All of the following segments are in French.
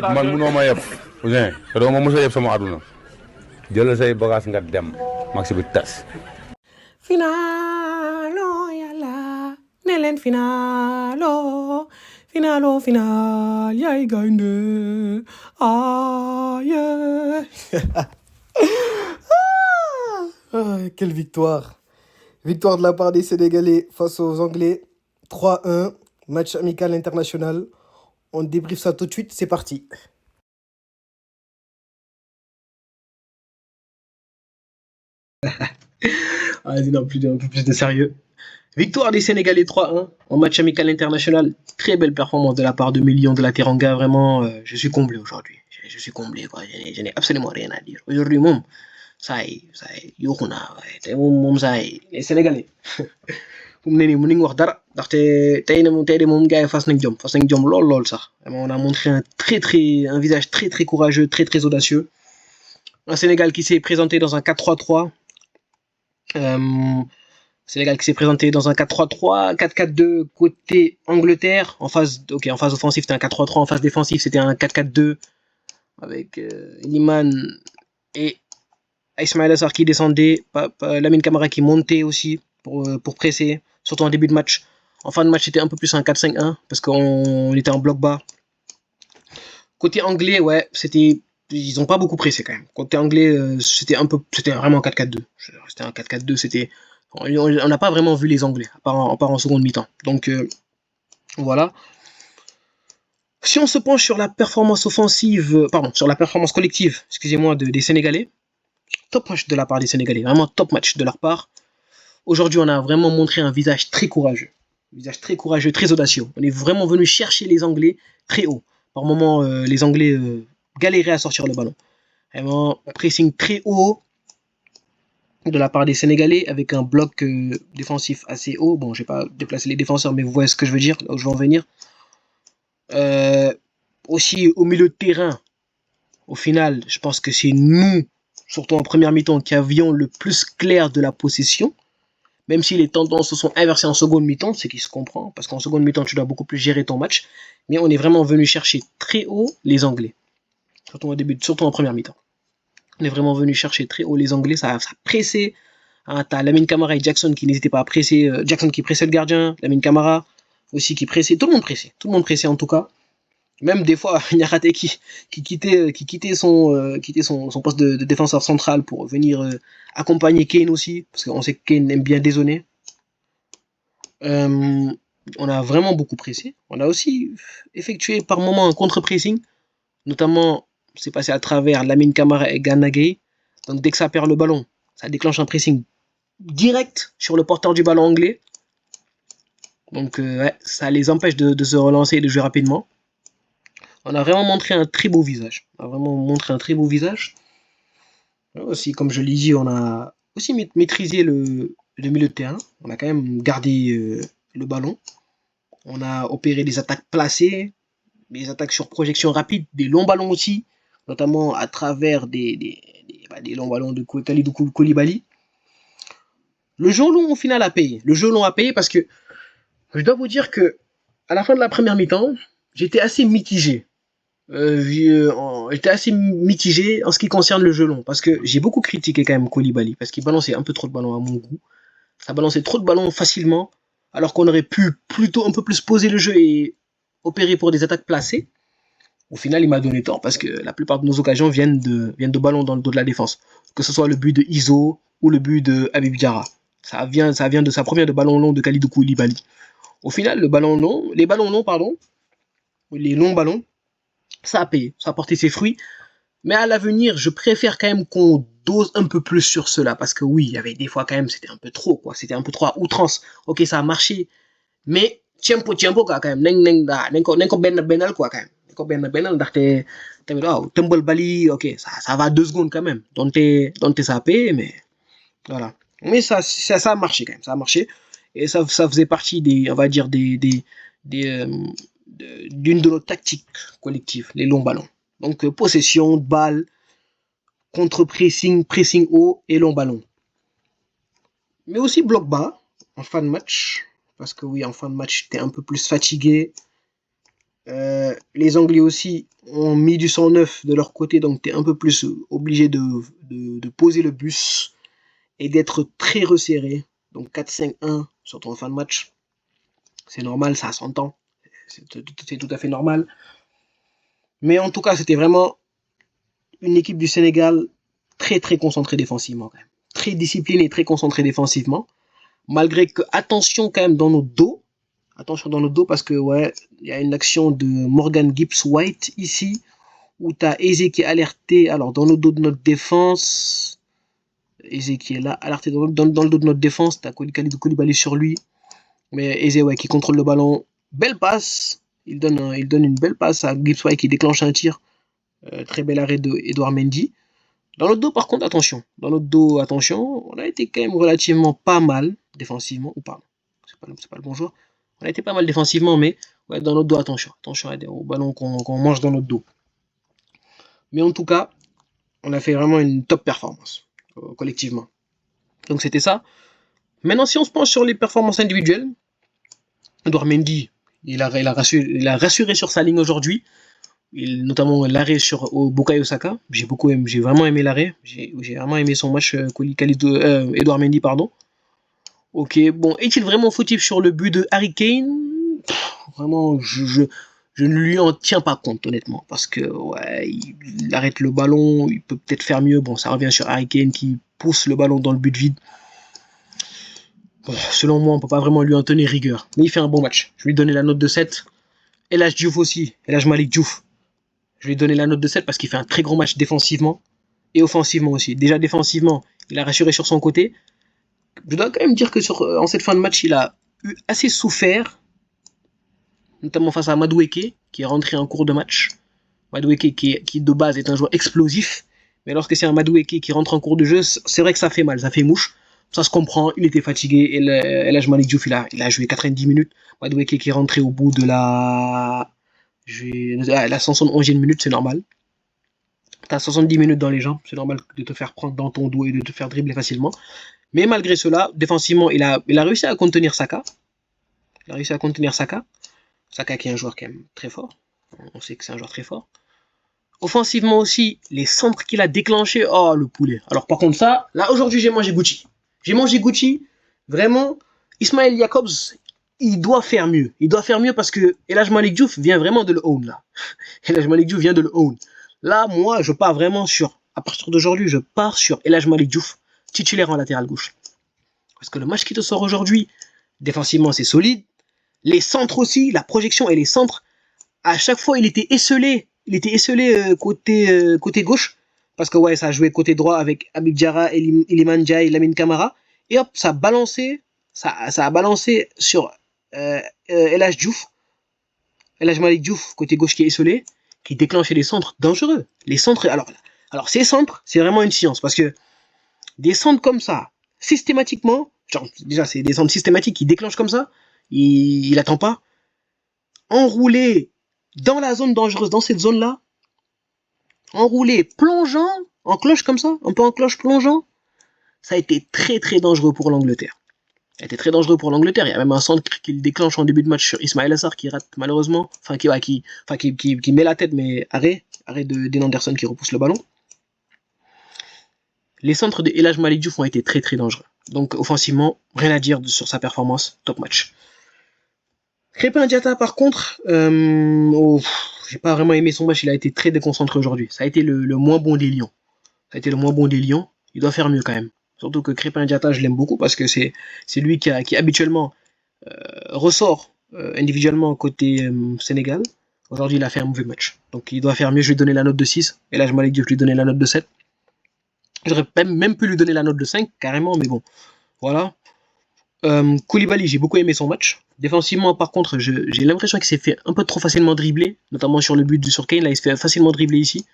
man munoo ma yeb Ouzin te doo ma mos a yeb sama àdduna jëlal say bagage nga dem max bi tas. Finalo yàlla ne leen finalo final yaay gaynde aye. Quelle victoire! Victoire de la part des Sénégalais face aux Anglais. 3-1, match amical international. On débriefe ça tout de suite, c'est parti. Allez, non, un peu plus de sérieux. Victoire des Sénégalais 3-1 en match amical international. Très belle performance de la part de Million de la Teranga. Vraiment, je suis comblé aujourd'hui. Je suis comblé, quoi. Je n'ai absolument rien à dire. Aujourd'hui, même, ça y est, Yokuna, ça y est, les Sénégalais. fu mu ne nii mënuñ wax dara ndaxte tey de moom gars yi fas nañ jom lool sax. Vraiment, on a montré un visage très courageux, très audacieux. Un Sénégal qui s'est présenté dans un 4-3-3. Sénégal qui s'est présenté dans un 4-3-3, 4-4-2 côté Angleterre. En phase offensive, c'était un 4-3-3. En phase défensive, c'était un 4-4-2 avec Liman et Ismaïla Sarr qui descendait, Lamine Camara qui montait aussi pour presser, surtout en début de match. En fin de match, c'était un peu plus un 4-5-1 parce qu'on était en bloc bas. Côté anglais, ouais, ils ont pas beaucoup pressé quand même. Côté anglais, c'était vraiment un 4-4-2. C'était un 4-4-2, on n'a pas vraiment vu les Anglais, à part en seconde mi-temps. Donc, voilà. Si on se penche sur la performance collective, excusez-moi, des Sénégalais, top match de la part des Sénégalais, vraiment top match de leur part. Aujourd'hui, on a vraiment montré un visage très courageux, très audacieux. On est vraiment venu chercher les Anglais très haut. Par moments, les Anglais galéraient à sortir le ballon. Vraiment, pressing très haut de la part des Sénégalais avec un bloc défensif assez haut. Bon, je vais pas déplacer les défenseurs, mais vous voyez ce que je veux dire, là où je veux en venir. Aussi, au milieu de terrain, au final, je pense que c'est nous, surtout en première mi-temps, qui avions le plus clair de la possession. Même si les tendances se sont inversées en seconde mi-temps, c'est qui se comprend, parce qu'en seconde mi-temps, tu dois beaucoup plus gérer ton match. Mais on est vraiment venu chercher très haut les Anglais, surtout en première mi-temps. On est vraiment venu chercher très haut les Anglais, ça a pressé. Hein, t'as Lamine Camara et Jackson qui n'hésitaient pas à presser. Jackson qui pressait le gardien, Lamine Camara aussi qui pressait. Tout le monde pressait en tout cas. Même des fois, Niakhaté qui quittait son poste de défenseur central pour venir accompagner Kane aussi, parce qu'on sait que Kane aime bien dézonner. On a vraiment beaucoup pressé. On a aussi effectué par moments un contre-pressing, notamment c'est passé à travers Lamine Camara et Gana Gueye. Donc dès que ça perd le ballon, ça déclenche un pressing direct sur le porteur du ballon anglais. Donc ouais, ça les empêche de se relancer et de jouer rapidement. On a vraiment montré un très beau visage. Aussi, comme je l'ai dit, on a aussi maîtrisé le milieu de terrain. On a quand même gardé le ballon. On a opéré des attaques placées, des attaques sur projection rapide, des longs ballons aussi, notamment à travers des longs ballons de Kalidou Koulibaly. Le jeu long, au final, a payé. Le jeu long a payé parce que je dois vous dire que à la fin de la première mi-temps, j'étais assez mitigé. J'étais assez mitigé en ce qui concerne le jeu long parce que j'ai beaucoup critiqué quand même Koulibaly parce qu'il balançait un peu trop de ballons à mon goût. Ça balançait trop de ballons facilement alors qu'on aurait pu plutôt un peu plus poser le jeu et opérer pour des attaques placées. Au final, il m'a donné tort parce que la plupart de nos occasions viennent de ballons dans le dos de la défense. Que ce soit le but de Iso ou le but de Habib Diarra. Ça vient de sa première de ballon long de Kalidou Koulibaly. Au final, les longs ballons, ça a payé, ça a porté ses fruits. Mais à l'avenir, je préfère quand même qu'on dose un peu plus sur cela. Parce que oui, il y avait des fois quand même, c'était un peu trop, quoi. C'était un peu trop à outrance. Ok, ça a marché. Mais, tiempo, quand même. Nañ ko benal, quoi, quand même. Nañ ko benal, ndaxte, tamit, waaw, tëmbal bali, ok, ça va 2 secondes quand même. Donte ça a payé, mais, voilà. Mais ça a marché quand même, ça a marché. Et ça faisait partie on va dire, d'une de nos tactiques collectives, les longs ballons. Donc, possession, balle, contre-pressing, pressing haut et long ballon. Mais aussi bloc bas en fin de match. Parce que oui, en fin de match, j'étais un peu plus fatigué. Les Anglais aussi ont mis du 109 de leur côté, donc tu es un peu plus obligé de poser le bus et d'être très resserré. Donc 4-5-1 surtout en fin de match. C'est normal, ça s'entend. C'est tout à fait normal. Mais en tout cas, c'était vraiment une équipe du Sénégal très très concentrée défensivement quand même. Très disciplinée, très concentrée défensivement. Malgré que, attention quand même dans notre dos. Attention dans notre dos parce que ouais, il y a une action de Morgan Gibbs-White ici où tu as Eze qui est alerté. Alors dans le dos de notre défense, Eze qui est là, alerté dans le dos de notre défense, tu as Koulibaly sur lui. Mais Eze ouais, qui contrôle le ballon. Belle passe. Il donne une belle passe à Gibbs-White qui déclenche un tir. Très bel arrêt de Edouard Mendy. Dans notre dos, par contre, attention. Dans notre dos, attention. On a été quand même relativement pas mal défensivement. Ou pardon, c'est pas le bon joueur. On a été pas mal défensivement, mais ouais, dans notre dos, attention. Attention au ballon qu'on mange dans notre dos. Mais en tout cas, on a fait vraiment une top performance collectivement. Donc c'était ça. Maintenant, si on se penche sur les performances individuelles, Edouard Mendy, il a rassuré sur sa ligne aujourd'hui. Notamment l'arrêt sur Bukayo Saka. J'ai vraiment aimé l'arrêt. J'ai vraiment aimé son match Edouard Mendy, pardon. Ok, bon, est-il vraiment fautif sur le but de Harry Kane? Vraiment, je ne lui en tiens pas compte, honnêtement. Parce que, ouais, il arrête le ballon, il peut peut-être faire mieux. Bon, ça revient sur Harry Kane qui pousse le ballon dans le but vide. Bon, selon moi, on peut pas vraiment lui en tenir rigueur. Mais il fait un bon match. Je vais lui donner la note de 7. El Hadj Diouf aussi. El Hadj Malick Diouf. Je vais lui donner la note de 7 parce qu'il fait un très gros match défensivement et offensivement aussi. Déjà défensivement, il a rassuré sur son côté. Je dois quand même dire que en cette fin de match, il a eu assez souffert, notamment face à Madueke, qui est rentré en cours de match. Madueke qui de base est un joueur explosif, mais lorsque c'est un Madueke qui rentre en cours de jeu, c'est vrai que ça fait mal, ça fait mouche. Ça se comprend, il était fatigué, et El Hadj Malick Diouf, il a joué 90 minutes. Madueke qui est rentré au bout de la 111e minute, c'est normal. T'as 70 minutes dans les jambes, c'est normal de te faire prendre dans ton dos et de te faire dribbler facilement. Mais malgré cela, défensivement, il a réussi à contenir Saka. Saka qui est un joueur quand même très fort. On sait que c'est un joueur très fort. Offensivement aussi, les centres qu'il a déclenchés, oh le poulet. Alors par contre ça, là aujourd'hui j'ai mangé Gucci. Vraiment, Ismail Jacobs, il doit faire mieux. Il doit faire mieux parce que El Hadj Malick Diouf vient vraiment de le own là. El Hadj Malick Diouf vient de le own. Là, moi, je pars vraiment sur, à partir d'aujourd'hui, je pars sur El Hadj Malick Diouf, titulaire en latéral gauche. Parce que le match qui te sort aujourd'hui, défensivement, c'est solide. Les centres aussi, la projection et les centres, à chaque fois, il était esselé. Côté gauche. Parce que ouais, ça a joué côté droit avec Habib Diarra, Iliman Ndiaye, Lamine Camara. Et hop, ça a balancé sur El Hadj Diouf. El Hadj Malick Diouf, côté gauche qui est esselé, qui déclenchait les centres dangereux. Les centres, alors ces centres, c'est vraiment une science. Parce que des centres comme ça, systématiquement, genre, déjà, c'est des centres systématiques qui déclenchent comme ça, il attend pas. Enroulé dans la zone dangereuse, dans cette zone-là, enroulé, plongeant, en cloche comme ça, un peu en cloche plongeant, ça a été très très dangereux pour l'Angleterre. Ça a été très dangereux pour l'Angleterre. Il y a même un centre qu'il déclenche en début de match sur Ismail Assar qui rate malheureusement, qui met la tête, mais arrêt de Dean Anderson qui repousse le ballon. Les centres de El Hadj Malick Diouf ont été très très dangereux. Donc offensivement, rien à dire sur sa performance, top match. Krépin Diatta par contre, j'ai pas vraiment aimé son match, il a été très déconcentré aujourd'hui. Ça a été le moins bon des Lions. Il doit faire mieux quand même. Surtout que Krépin Diatta, je l'aime beaucoup parce que c'est lui qui habituellement ressort individuellement côté Sénégal. Aujourd'hui, il a fait un mauvais match. Donc il doit faire mieux, je lui ai donné la note de 6. El Hadj Malick Diouf, je lui ai donné la note de 7. J'aurais même pu lui donner la note de 5, carrément, mais bon. Voilà. Koulibaly, j'ai beaucoup aimé son match. Défensivement, par contre, j'ai l'impression qu'il s'est fait un peu trop facilement dribbler, notamment sur le but sur Kane. Là, il se fait facilement dribbler ici.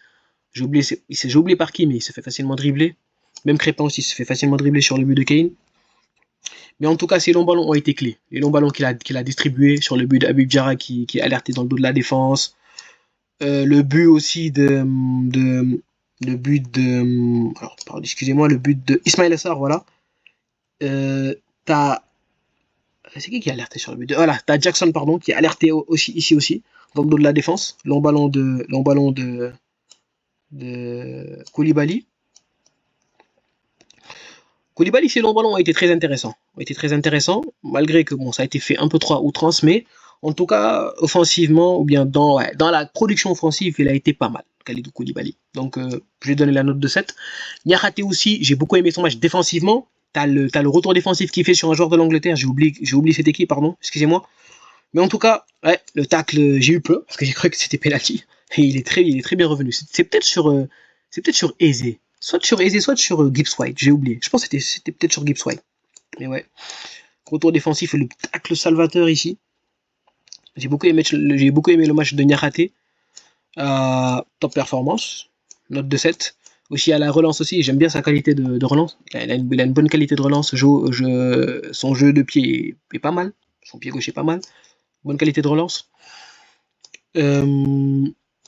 J'ai oublié par qui, mais il s'est fait facilement dribbler. Même Crépin aussi se fait facilement dribbler sur le but de Kane. Mais en tout cas, ces longs ballons ont été clés. Les longs ballons qu'il a distribués sur le but d'Habib Diarra qui est alerté dans le dos de la défense. Le but aussi le but de Ismail Assar, voilà. C'est qui est alerté sur le but de... Voilà, t'as Jackson, pardon, qui est alerté ici aussi. dans le dos de la défense. Long ballon de Koulibaly. Koulibaly, ses longs ballons ont été très intéressants. Malgré que bon, ça a été fait un peu trop à outrance, mais en tout cas, offensivement, ou bien dans la production offensive, il a été pas mal, Kalidou Koulibaly. Donc, je vais donner la note de 7. Niakhaté aussi, j'ai beaucoup aimé son match défensivement. T'as le retour défensif qu'il fait sur un joueur de l'Angleterre. J'ai oublié cette équipe, pardon, excusez-moi. Mais en tout cas, ouais, le tacle, j'ai eu peur, parce que j'ai cru que c'était penalty. Et il est très bien revenu. C'est peut-être sur Eze. Soit sur Eze, soit sur Gibbs White, j'ai oublié. Je pense que c'était peut-être sur Gibbs White. Mais ouais. Retour défensif et le tacle salvateur ici. J'ai beaucoup aimé le match de Niakhaté. Top performance. Note de 7. Aussi à la relance aussi, j'aime bien sa qualité de relance. Il a une bonne qualité de relance. Son jeu de pied est pas mal. Son pied gauche est pas mal. Bonne qualité de relance.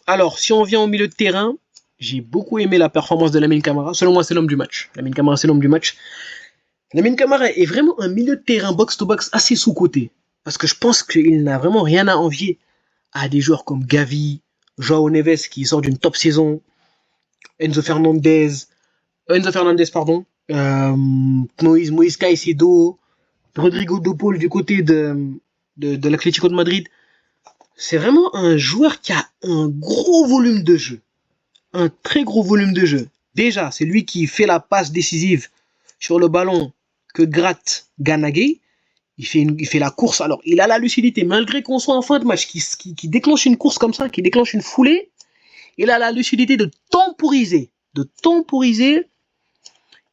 Alors, si on vient au milieu de terrain, j'ai beaucoup aimé la performance de Lamine Camara. Selon moi, c'est l'homme du match. Lamine Camara, c'est l'homme du match. Lamine Camara est vraiment un milieu de terrain box-to-box assez sous-coté. Parce que je pense qu'il n'a vraiment rien à envier à des joueurs comme Gavi, Joao Neves qui sort d'une top saison, Enzo Fernandez, pardon, Moïse Caicedo, Rodrigo De Paul du côté de l'Atlético de Madrid. C'est vraiment un joueur qui a un gros volume de jeu. Un très gros volume de jeu. Déjà, c'est lui qui fait la passe décisive sur le ballon que gratte Gana Gueye. Il fait la course. Alors, il a la lucidité, malgré qu'on soit en fin de match, qui déclenche une course comme ça, qui déclenche une foulée, il a la lucidité de temporiser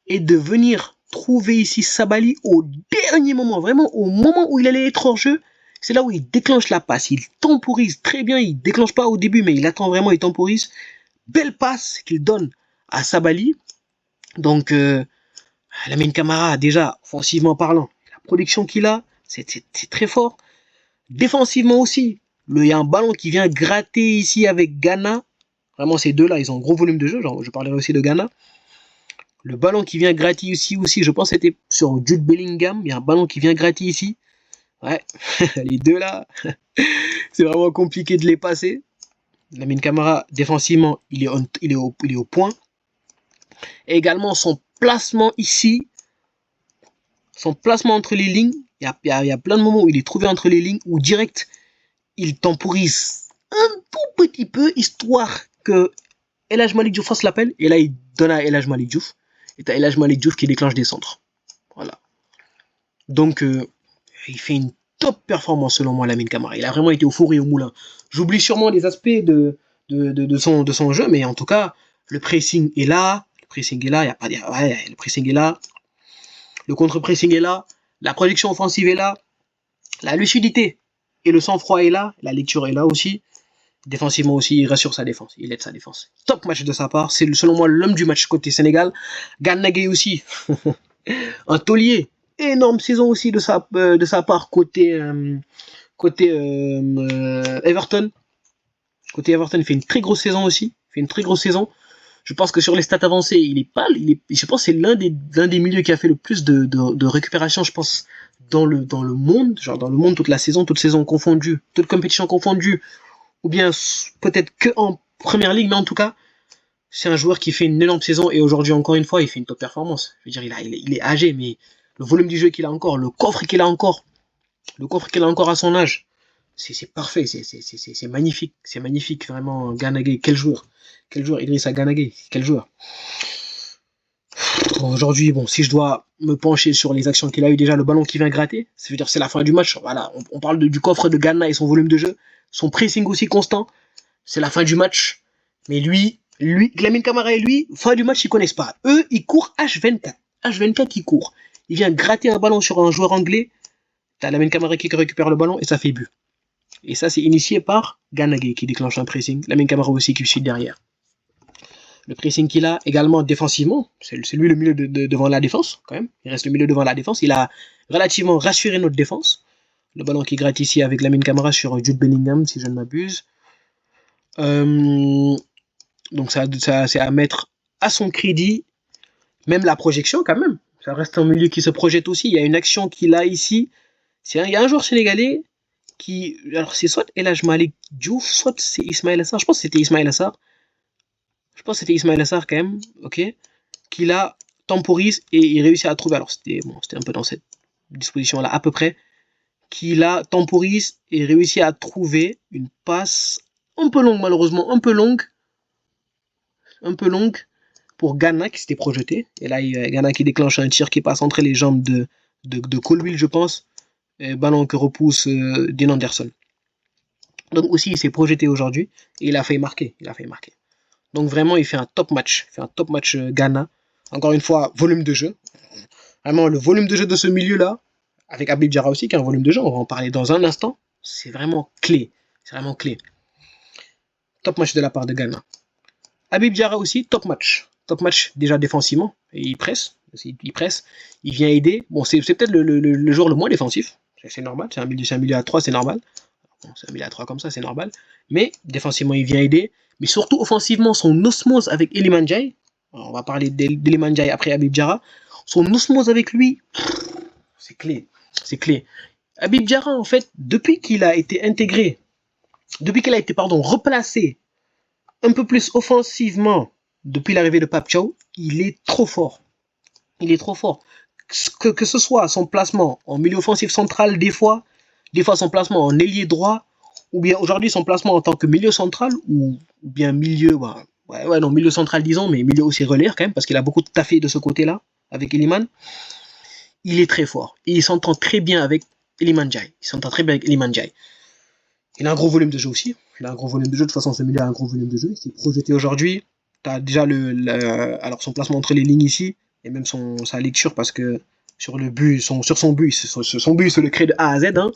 et de venir trouver ici Sabali au dernier moment, vraiment au moment où il allait être hors jeu. C'est là où il déclenche la passe. Il temporise très bien. Il déclenche pas au début, mais il attend vraiment, il temporise. Belle passe qu'il donne à Sabali. Donc, Lamine Camara, déjà, offensivement parlant, la production qu'il a, c'est très fort. Défensivement aussi, il y a un ballon qui vient gratter ici avec Ghana. Vraiment, ces deux-là, ils ont un gros volume de jeu. Genre, je parlerai aussi de Ghana. Le ballon qui vient gratter ici aussi, je pense que c'était sur Jude Bellingham. Il y a un ballon qui vient gratter ici. Ouais, les deux là, c'est vraiment compliqué de les passer. Lamine Camara, défensivement, il est au point. Et également, son placement ici, son placement entre les lignes, il y a plein de moments où il est trouvé entre les lignes, où direct, il temporise un tout petit peu, histoire que El Hadj Malick Diouf fasse l'appel, et là, il donne à El Hadj Malick Diouf, et t'as El Hadj Malick Diouf qui déclenche des centres. Voilà. Donc, il fait une top performance selon moi, Lamine Camara. Il a vraiment été au four et au moulin. J'oublie sûrement des aspects de son jeu, mais en tout cas, le pressing est là. Le pressing est là. Le contre-pressing est là. La projection offensive est là. La lucidité et le sang-froid est là. La lecture est là aussi. Défensivement aussi, il rassure sa défense. Il aide sa défense. Top match de sa part. C'est selon moi l'homme du match côté Sénégal. Gana Gueye aussi. Un taulier. Énorme saison aussi de sa part côté Everton. Côté Everton, il fait une très grosse saison aussi. Je pense que sur les stats avancées, je pense que c'est l'un des milieux qui a fait le plus de récupération, je pense, dans le monde, genre dans le monde toute saison confondue, toute compétition confondue, ou bien peut-être que en première ligue, mais en tout cas, c'est un joueur qui fait une énorme saison et aujourd'hui encore une fois, il fait une top performance. Je veux dire, il est âgé, mais le volume du jeu qu'il a encore, le coffre qu'il a encore à son âge, c'est parfait, c'est magnifique, vraiment. Gana Gueye, quel joueur, Idrissa Gana Gueye, quel joueur. Aujourd'hui, bon, si je dois me pencher sur les actions qu'il a eu, déjà le ballon qui vient gratter, ça veut dire c'est la fin du match. Voilà, on parle du coffre de Ghana et son volume de jeu, son pressing aussi constant, c'est la fin du match. Mais lui, Lamine Camara et lui, fin du match, ils connaissent pas. Eux, ils courent H24, ils courent. Il vient gratter un ballon sur un joueur anglais. T'as Lamine Camara qui récupère le ballon et ça fait but. Et ça, c'est initié par Gana Gueye qui déclenche un pressing. Lamine Camara aussi qui suit derrière. Le pressing qu'il a également défensivement, c'est lui le milieu devant la défense, quand même. Il reste le milieu devant la défense. Il a relativement rassuré notre défense. Le ballon qui gratte ici avec Lamine Camara sur Jude Bellingham, si je ne m'abuse. Donc ça c'est à mettre à son crédit. Même la projection, quand même. Ça reste un milieu qui se projette aussi. Il y a une action qu'il a ici. Il y a un joueur sénégalais Alors c'est soit El Hadj Malick Diouf, soit c'est Ismaïla Sarr. Je pense que c'était Ismaïla Sarr. Je pense que c'était Ismaïla Sarr quand même, ok, qui la temporise et il réussit à trouver. Alors c'était un peu dans cette disposition-là à peu près, qui la temporise et réussit à trouver une passe un peu longue malheureusement, un peu longue pour Ghana qui s'était projeté. Et là, il y a Ghana qui déclenche un tir qui passe entre les jambes de Colwill, je pense. Et ballon que repousse Dean Anderson. Donc aussi, il s'est projeté aujourd'hui et il a failli marquer. Donc vraiment, il fait un top match. Ghana. Encore une fois, volume de jeu. Vraiment, le volume de jeu de ce milieu-là, avec Habib Diarra aussi, qui a un volume de jeu, on va en parler dans un instant. C'est vraiment clé. Top match de la part de Ghana. Habib Diarra aussi, top match. Top match déjà défensivement. Et il presse. Il vient aider. Bon, c'est peut-être le joueur le moins défensif. C'est normal. C'est un milieu à 3, c'est normal. Bon, c'est un milieu à 3 comme ça, c'est normal. Mais défensivement, il vient aider. Mais surtout offensivement, son osmose avec Iliman Ndiaye. On va parler d'Iliman Ndiaye après Habib Diarra. Son osmose avec lui, c'est clé. Habib Diarra, en fait, depuis qu'il a été replacé un peu plus offensivement depuis l'arrivée de Pape Thiaw, il est trop fort. Que ce soit son placement en milieu offensif central des fois son placement en ailier droit, ou bien aujourd'hui son placement en tant que milieu central, ou bien milieu, milieu central disons, mais milieu aussi relais quand même, parce qu'il a beaucoup taffé de ce côté-là, avec Iliman. Il est très fort, et il s'entend très bien avec Iliman Ndiaye. Il a un gros volume de jeu aussi, de toute façon ce milieu a un gros volume de jeu, il s'est projeté aujourd'hui. T'as déjà alors son placement entre les lignes ici, et même sa lecture, parce que sur son but, c'est le créer de A à Z, hein.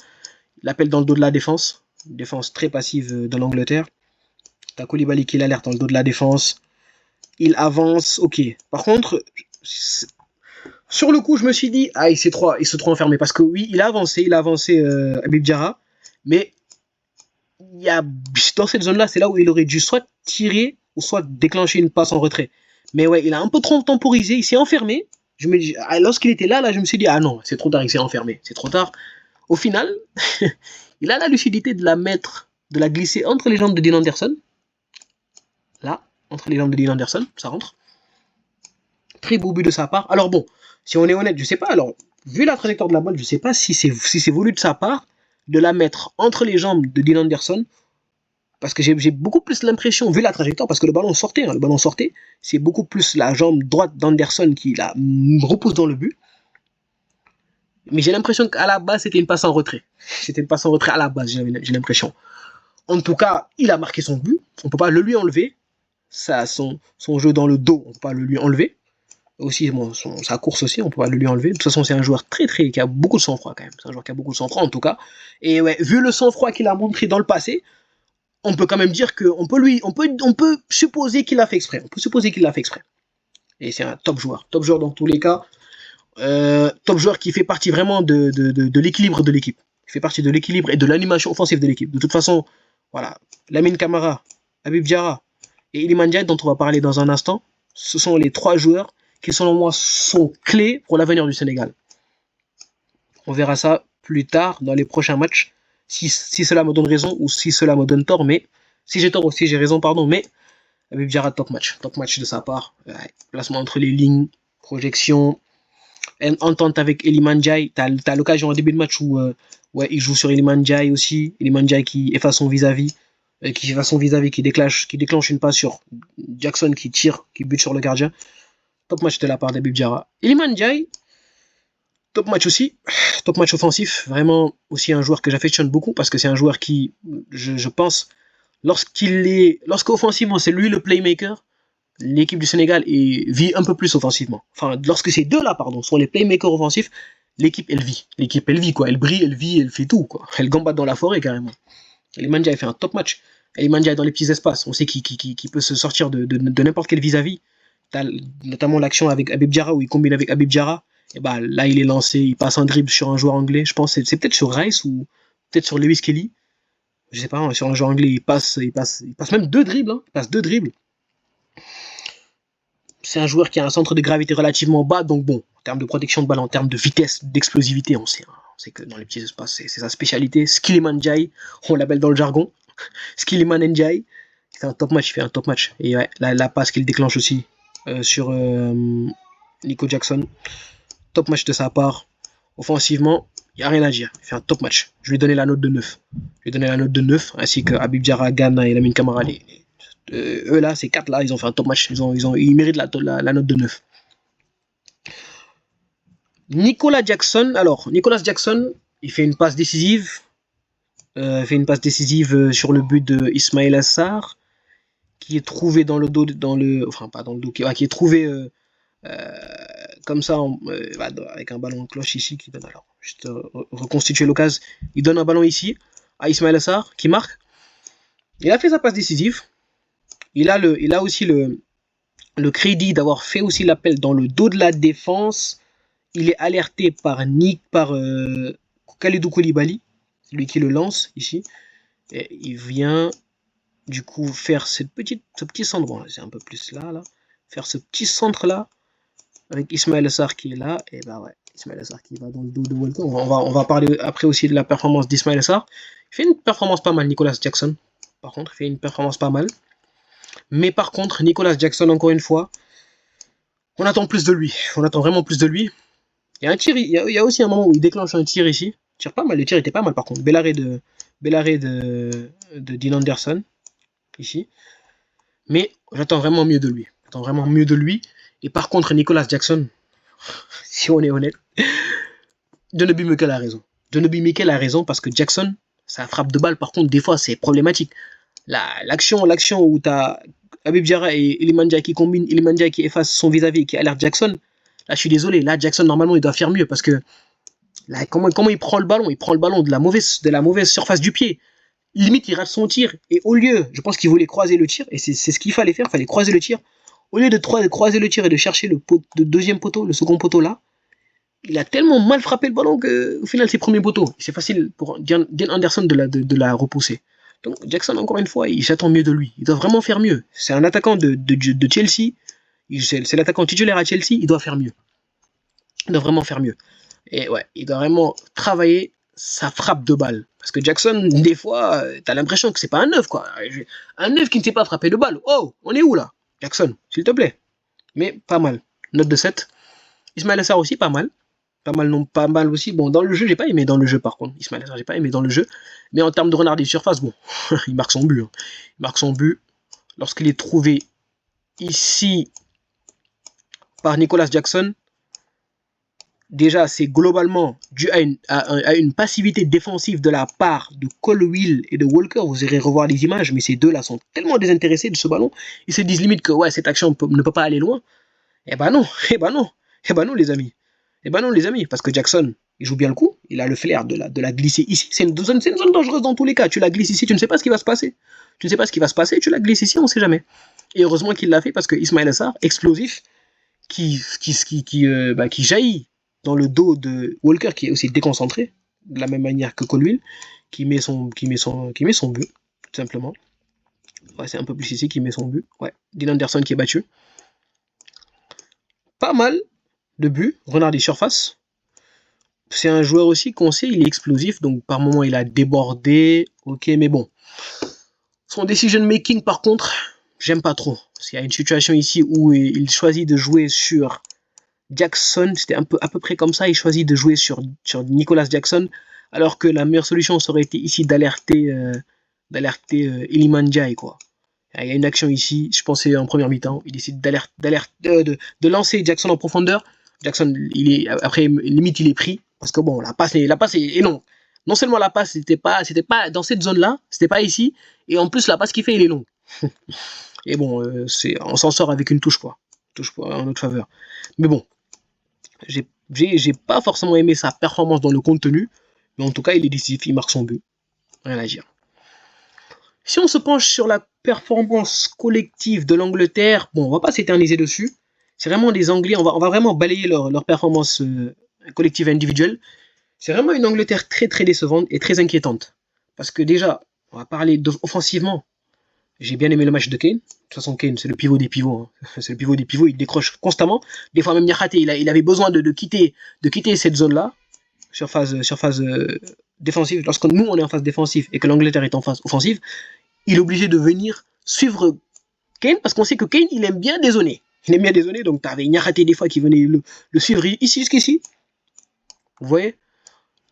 Il appelle dans le dos de la défense très passive de l'Angleterre. T'as Koulibaly qui l'alerte dans le dos de la défense, il avance, ok. Par contre, sur le coup, je me suis dit, il s'est trop enfermé, parce que oui, il a avancé Habib Diarra, mais dans cette zone-là, c'est là où il aurait dû soit tirer, ou soit déclencher une passe en retrait. Mais ouais, il a un peu trop temporisé, il s'est enfermé. Lorsqu'il était là, je me suis dit, ah non, c'est trop tard, il s'est enfermé, c'est trop tard. Au final, il a la lucidité de la glisser entre les jambes de Dean Anderson. Là, entre les jambes de Dean Anderson, ça rentre. Très beau but de sa part. Alors bon, si on est honnête, je sais pas, alors, vu la trajectoire de la balle, je sais pas si c'est voulu de sa part de la mettre entre les jambes de Dean Anderson, parce que j'ai beaucoup plus l'impression, vu la trajectoire, parce que le ballon sortait, c'est beaucoup plus la jambe droite d'Anderson qui la repousse dans le but. Mais j'ai l'impression qu'à la base, c'était une passe en retrait. À la base, j'ai l'impression. En tout cas, il a marqué son but. On ne peut pas le lui enlever. Son jeu dans le dos, on ne peut pas le lui enlever. Aussi, sa course aussi, on ne peut pas le lui enlever. De toute façon, c'est un joueur qui a beaucoup de sang-froid quand même. C'est un joueur qui a beaucoup de sang-froid en tout cas. Et ouais, vu le sang-froid qu'il a montré dans le passé, on peut quand même dire qu'on peut supposer qu'il l'a fait exprès. Et c'est un top joueur dans tous les cas. Top joueur qui fait partie vraiment de l'équilibre de l'équipe. Il fait partie de l'équilibre et de l'animation offensive de l'équipe. De toute façon, voilà, Lamine Camara, Habib Diarra et Iliman Ndiaye, dont on va parler dans un instant, ce sont les 3 joueurs qui, selon moi, sont clés pour l'avenir du Sénégal. On verra ça plus tard dans les prochains matchs, si cela me donne raison ou si cela me donne tort, mais si j'ai tort aussi, j'ai raison, pardon, mais Habib Diarra, top match de sa part. Placement entre les lignes, projection, entente avec Iliman Ndiaye. T'as l'occasion en début de match où il joue sur Iliman Ndiaye aussi. Iliman Ndiaye qui efface son vis-à-vis, qui déclenche une passe sur Jackson qui tire, qui bute sur le gardien. Top match de la part d'Habib Diarra. Iliman Ndiaye, top match aussi. Top match offensif. Vraiment aussi un joueur que j'affectionne beaucoup parce que c'est un joueur qui, je pense, lorsqu'offensivement c'est lui le playmaker, l'équipe du Sénégal vit un peu plus offensivement. Enfin, lorsque ces deux-là, sont les playmakers offensifs, l'équipe elle vit quoi. Elle brille, elle vit, elle fait tout quoi. Elle gambade dans la forêt carrément. Iliman Ndiaye fait un top match. Iliman Ndiaye dans les petits espaces, on sait qu'il peut se sortir de n'importe quel vis-à-vis. T'as notamment l'action avec Habib Diarra où il combine avec Habib Diarra. Et là il est lancé, il passe un dribble sur un joueur anglais. Je pense c'est peut-être sur Rice ou peut-être sur Lewis Kelly. Je sais pas, hein, sur un joueur anglais il passe même 2 dribbles. Hein. Il passe 2 dribbles. C'est un joueur qui a un centre de gravité relativement bas, donc bon, en termes de protection de balle, en termes de vitesse, d'explosivité, C'est que dans les petits espaces, c'est sa spécialité. Skiliman Njai, on l'appelle dans le jargon. Skiliman Njai, c'est un top match, il fait un top match. Et ouais, la passe qu'il déclenche aussi sur Nico Jackson, top match de sa part. Offensivement, il n'y a rien à dire. Il fait un top match. Je lui ai donné la note de 9. Je lui ai donné la note de 9, ainsi que Habib Diarra, Ghana et Lamine Camara. Eux là, ces 4 là, ils ont fait un top match. Ils méritent la note de 9. Nicolas Jackson, il fait une passe décisive. Sur le but de Ismail Assar, qui est trouvé dans le dos, qui est trouvé comme ça, avec un ballon de cloche ici, qui donne, alors, juste reconstituer l'occasion, il donne un ballon ici, à Ismail Assar, qui marque. Il a fait sa passe décisive. Il a aussi le crédit d'avoir fait aussi l'appel dans le dos de la défense. Il est alerté par Kalidou Koulibaly, c'est lui qui le lance ici. Et il vient du coup faire ce petit centre, bon, c'est un peu plus là, faire ce petit centre là, avec Ismail Assar qui est là, et bah ouais, Ismail Assar qui va dans le dos de Walker. On va parler après aussi de la performance d'Ismail Assar. Il fait une performance pas mal, Nicolas Jackson. Par contre, il fait une performance pas mal. Mais par contre, Nicolas Jackson, encore une fois, on attend plus de lui. On attend vraiment plus de lui. Il y a un tir, il y a aussi un moment où il déclenche un tir ici. Tire pas mal, le tir était pas mal par contre. Bel arrêt de Dean Anderson ici. Mais j'attends vraiment mieux de lui. Et par contre, Nicolas Jackson, si on est honnête, Denobi Mikel a raison. Denobi Mikel a raison parce que Jackson, ça frappe de balle, par contre, des fois, c'est problématique. L'action où tu as Habib Diarra et Iliman Ndiaye qui combinent, Iliman Ndiaye qui efface son vis-à-vis et qui alerte Jackson, là, je suis désolé. Là, Jackson, normalement, il doit faire mieux parce que là, comment il prend le ballon? Il prend le ballon de la mauvaise surface du pied. Limite, il rate son tir. Et au lieu, je pense qu'il voulait croiser le tir, et c'est ce qu'il fallait faire, il fallait croiser le tir. Au lieu de croiser le tir et de chercher le deuxième poteau, le second poteau là, il a tellement mal frappé le ballon qu'au final, c'est premier poteau. C'est facile pour Dean Anderson de la repousser. Donc, Jackson, encore une fois, j'attends mieux de lui. Il doit vraiment faire mieux. C'est un attaquant de Chelsea. C'est l'attaquant titulaire à Chelsea. Il doit faire mieux. Il doit vraiment faire mieux. Et ouais, il doit vraiment travailler sa frappe de balle. Parce que Jackson, des fois, t'as l'impression que c'est pas un neuf, quoi. Un neuf qui ne sait pas frapper de balle. Oh, on est où là? Jackson, s'il te plaît. Mais pas mal. Note de 7. Ismail Assar aussi, pas mal. Pas mal aussi. Bon, dans le jeu, j'ai pas aimé dans le jeu par contre. Ismail Assar, j'ai pas aimé dans le jeu. Mais en termes de renard des surfaces, bon, il marque son but. Hein. Il marque son but lorsqu'il est trouvé ici par Nicolas Jackson. Déjà, c'est globalement dû à une passivité défensive de la part de Colwill et de Walker. Vous irez revoir les images, mais ces deux-là sont tellement désintéressés de ce ballon. Ils se disent limite que ouais, cette action ne peut pas aller loin. Eh ben non, les amis. Parce que Jackson, il joue bien le coup. Il a le flair de la glisser ici. C'est une zone dangereuse dans tous les cas. Tu la glisses ici, tu ne sais pas ce qui va se passer. Tu la glisses ici, on ne sait jamais. Et heureusement qu'il l'a fait parce que Ismail Assar, explosif, qui jaillit dans le dos de Walker, qui est aussi déconcentré, de la même manière que Colwill, qui met son but, tout simplement. Ouais, c'est un peu plus ici qui met son but. Ouais, Dean Anderson qui est battu. Pas mal de buts, renard des surfaces. C'est un joueur aussi qu'on sait, il est explosif, donc par moment il a débordé, ok, mais bon. Son decision making, par contre, j'aime pas trop. Il y a une situation ici où il choisit de jouer sur Jackson, c'était à peu près comme ça, il choisit de jouer sur Nicolas Jackson, alors que la meilleure solution serait été ici d'alerter Iliman Ndiaye, quoi. Il y a une action ici, je pensais en première mi-temps, il décide de lancer Jackson en profondeur. Jackson, après limite il est pris, parce que bon, la passe est longue. Non seulement la passe c'était pas dans cette zone-là, c'était pas ici, et en plus la passe qu'il fait, il est longue. Et bon, on s'en sort avec une touche, quoi. Touche en notre faveur. Mais bon, j'ai pas forcément aimé sa performance dans le contenu, mais en tout cas, il est décisif, il marque son but. Rien à dire. Si on se penche sur la performance collective de l'Angleterre, bon, on va pas s'éterniser dessus. C'est vraiment des Anglais, on va vraiment balayer leur performance collective et individuelle. C'est vraiment une Angleterre très très décevante et très inquiétante. Parce que déjà, on va parler offensivement. J'ai bien aimé le match de Kane. De toute façon, Kane, c'est le pivot des pivots. Hein. C'est le pivot des pivots, il décroche constamment. Des fois, même Niakhaté, il avait besoin de quitter cette zone-là. défensive, lorsque nous on est en phase défensive et que l'Angleterre est en phase offensive, il est obligé de venir suivre Kane parce qu'on sait que Kane il aime bien dézonner. Il aime bien dézonner, donc t'avais Niakhaté des fois qui venait le suivre ici jusqu'ici. Vous voyez,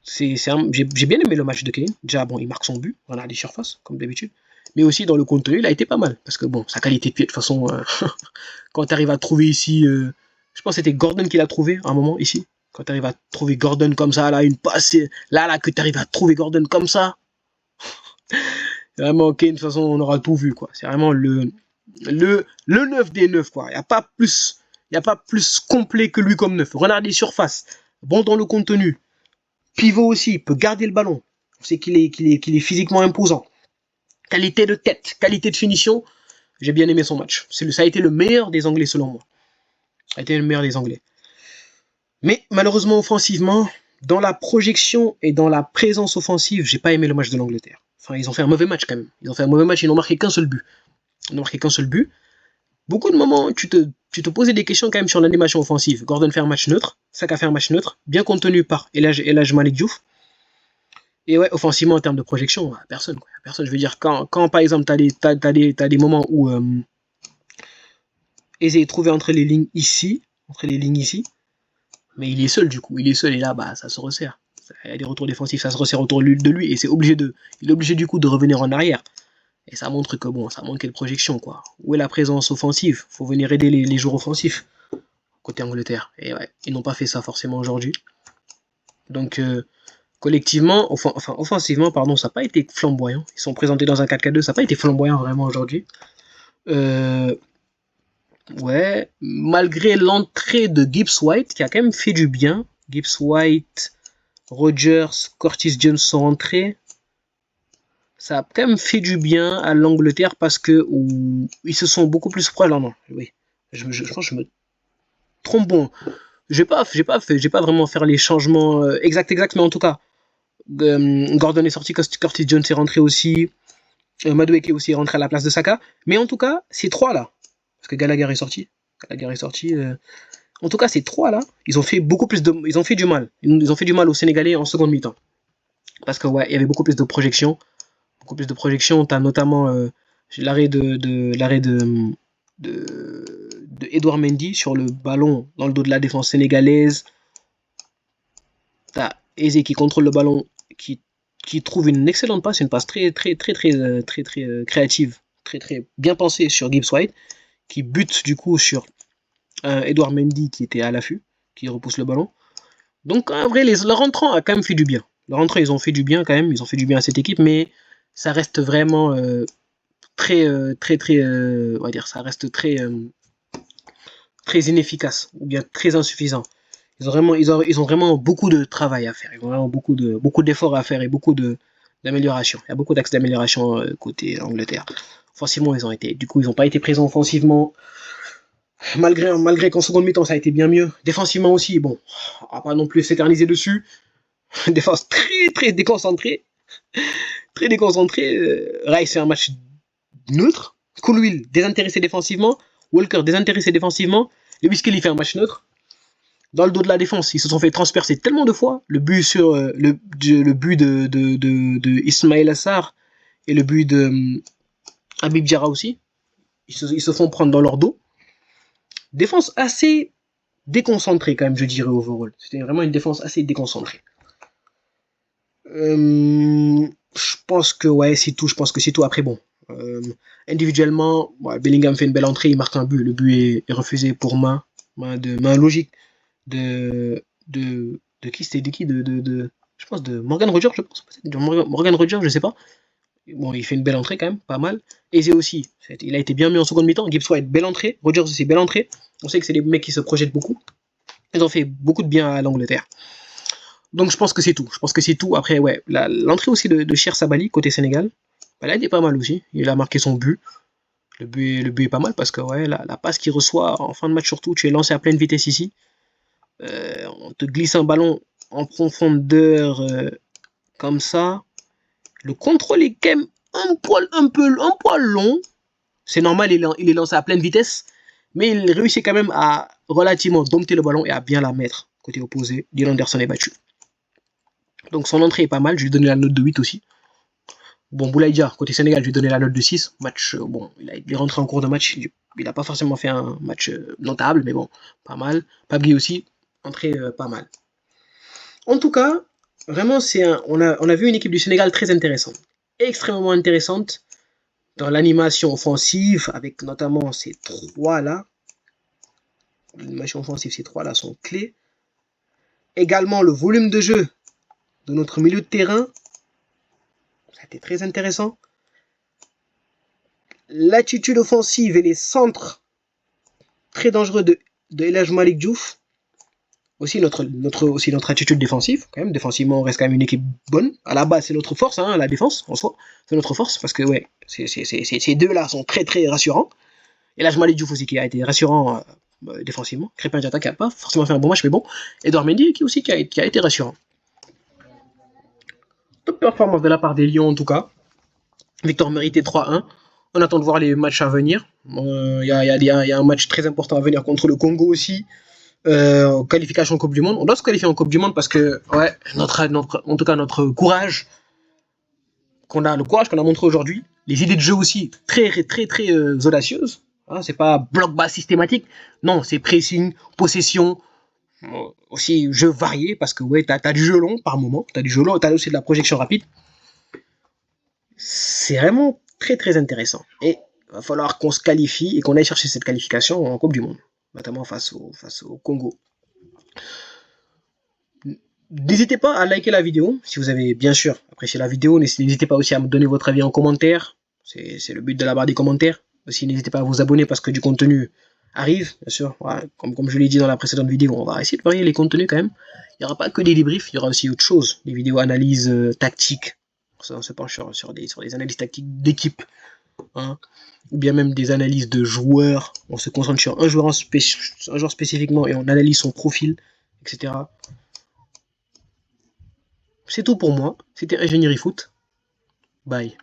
j'ai bien aimé le match de Kane. Déjà, bon, il marque son but, on a des surfaces, comme d'habitude. Mais aussi, dans le contenu, il a été pas mal. Parce que, bon, sa qualité de pied, de toute façon, quand tu arrives à trouver ici, je pense que c'était Gordon qui l'a trouvé à un moment ici. Quand tu arrives à trouver Gordon comme ça, là, une passe, là, que tu arrives à trouver Gordon comme ça. Vraiment, Kane, de toute façon, on aura tout vu, quoi. C'est vraiment le 9 des 9, quoi. Il n'y a pas plus complet que lui comme 9. Renard des surfaces, bon dans le contenu. Pivot aussi, peut garder le ballon. On sait qu'il est physiquement imposant. Qualité de tête, qualité de finition. J'ai bien aimé son match. Ça a été le meilleur des Anglais selon moi. Ça a été le meilleur des Anglais. Mais malheureusement, offensivement, dans la projection et dans la présence offensive, j'ai pas aimé le match de l'Angleterre. Enfin, ils ont fait un mauvais match quand même. Ils n'ont marqué qu'un seul but. Beaucoup de moments, tu te posais des questions quand même sur l'animation offensive. Gordon fait un match neutre, Saka fait un match neutre, bien contenu par Elhadji Malick Diouf. Et ouais, offensivement en termes de projection, personne. Personne, je veux dire, quand par exemple, t'as des moments où Eze est trouvé entre les lignes ici, mais il est seul du coup, et là, bah, ça se resserre. Il y a des retours défensifs, ça se resserre autour de lui, et il est obligé du coup de revenir en arrière. Et ça montre que bon, ça manquait de projection, quoi. Où est la présence offensive? Faut venir aider les joueurs offensifs, côté Angleterre. Et ouais, ils n'ont pas fait ça forcément aujourd'hui. Donc, collectivement, offensivement, pardon, ça n'a pas été flamboyant. Ils sont présentés dans un 4-4-2, ça n'a pas été flamboyant vraiment aujourd'hui. Ouais, malgré l'entrée de Gibbs White, qui a quand même fait du bien. Gibbs White, Rogers, Curtis Jones sont rentrés. Ça a quand même fait du bien à l'Angleterre parce que ils se sont beaucoup plus proches. Non, oui. Je pense que je me trompe. Bon, j'ai pas vraiment faire les changements exacts, mais en tout cas, Gordon est sorti, Curtis Jones est rentré aussi, Madueke aussi est rentré à la place de Saka. Mais en tout cas, ces trois là, parce que Gallagher est sorti. En tout cas, ces trois là, ils ont fait du mal. Ils ont fait du mal aux Sénégalais en seconde mi-temps. Parce que ouais, il y avait beaucoup plus de projections. T'as notamment l'arrêt de Edouard Mendy sur le ballon dans le dos de la défense sénégalaise. T'as Eze qui contrôle le ballon, qui trouve une excellente passe, une passe très créative, très bien pensée sur Gibbs White, qui bute du coup sur Edouard Mendy qui était à l'affût, qui repousse le ballon. Donc en vrai, le rentrant a quand même fait du bien. Le rentrant, ils ont fait du bien quand même, ils ont fait du bien à cette équipe, mais ça reste vraiment on va dire, ça reste très inefficace ou bien très insuffisant. Ils ont vraiment beaucoup de travail à faire. Ils ont vraiment beaucoup d'efforts à faire et beaucoup d'amélioration. Il y a beaucoup d'axes d'amélioration côté Angleterre. Offensivement, ils n'ont pas été présents offensivement. Malgré qu'en seconde mi-temps, ça a été bien mieux. Défensivement aussi, bon, on va pas non plus s'éterniser dessus. Défense très déconcentrée. Très déconcentré. Rice fait un match neutre. Colwill désintéressé défensivement. Walker désintéressé défensivement. Lewis Kelly fait un match neutre. Dans le dos de la défense, ils se sont fait transpercer tellement de fois. Le but sur le but de Ismail Assar et le but de Habib Diarra aussi. Ils se font prendre dans leur dos. Défense assez déconcentrée quand même, je dirais overall. C'était vraiment une défense assez déconcentrée. Je pense que ouais, c'est tout. Après, bon, individuellement, ouais, Bellingham fait une belle entrée, il marque un but. Le but est refusé pour main logique de qui c'était, je pense de Morgan Rogers, Morgan Rogers, je sais pas. Bon, il fait une belle entrée quand même, pas mal. Eze aussi, il a été bien mis en seconde mi-temps. Gibbs White, belle entrée. Rogers aussi, belle entrée. On sait que c'est des mecs qui se projettent beaucoup. Ils ont fait beaucoup de bien à l'Angleterre. Donc je pense que c'est tout. Après, ouais, l'entrée aussi de Cher Sabali, côté Sénégal, elle a été pas mal aussi. Il a marqué son but. Le but est pas mal parce que ouais, la passe qu'il reçoit en fin de match surtout, tu es lancé à pleine vitesse ici. On te glisse un ballon en profondeur comme ça. Le contrôle est quand même un poil long. C'est normal, il est lancé à pleine vitesse. Mais il réussit quand même à relativement dompter le ballon et à bien la mettre. Côté opposé, Dylan Anderson est battu. Donc son entrée est pas mal, je lui ai donné la note de 8 aussi. Bon, Boulaïdia, côté Sénégal, je lui ai donné la note de 6. Match, bon, il est rentré en cours de match, il n'a pas forcément fait un match notable, mais bon, pas mal. Pabli aussi, entrée pas mal. En tout cas, vraiment, on a vu une équipe du Sénégal très intéressante. Extrêmement intéressante dans l'animation offensive, avec notamment ces trois-là. L'animation offensive, ces trois-là sont clés. Également, le volume de jeu de notre milieu de terrain, ça a été très intéressant. L'attitude offensive et les centres très dangereux de El Hadj Malick Diouf. Aussi notre attitude défensive, quand même. Défensivement, on reste quand même une équipe bonne. À la base, c'est notre force, hein, la défense, en soi. C'est notre force, parce que, ouais, ces deux-là sont très, très rassurants. El Hadj Malick Diouf aussi, qui a été rassurant défensivement. Crépin Diatta, qui n'a pas forcément fait un bon match, mais bon. Edouard Mendy, qui a été rassurant. Top performance de la part des Lions, en tout cas. Victoire méritée 3-1. On attend de voir les matchs à venir. Il y a un match très important à venir contre le Congo aussi. Qualification en Coupe du Monde. On doit se qualifier en Coupe du Monde parce que, ouais, en tout cas, notre courage le courage qu'on a montré aujourd'hui, les idées de jeu aussi très, très, très audacieuses. Hein, c'est pas bloc bas systématique. Non, c'est pressing, possession, aussi jeu varié parce que, ouais, t'as du jeu long par moment, t'as aussi de la projection rapide. C'est vraiment très, très intéressant. Et il va falloir qu'on se qualifie et qu'on aille chercher cette qualification en Coupe du Monde, notamment face au Congo. N'hésitez pas à liker la vidéo si vous avez bien sûr apprécié la vidéo. N'hésitez pas aussi à me donner votre avis en commentaire. C'est le but de la barre des commentaires. Aussi, n'hésitez pas à vous abonner parce que du contenu arrive, bien sûr. Ouais, comme je l'ai dit dans la précédente vidéo, on va essayer de varier les contenus quand même. Il n'y aura pas que des débriefs, il y aura aussi autre chose. Des vidéos analyses tactiques. On se penche sur des analyses tactiques d'équipe. Hein, ou bien même des analyses de joueurs. On se concentre sur un joueur spécifiquement et on analyse son profil, etc. C'est tout pour moi. C'était Ingénierie Foot. Bye.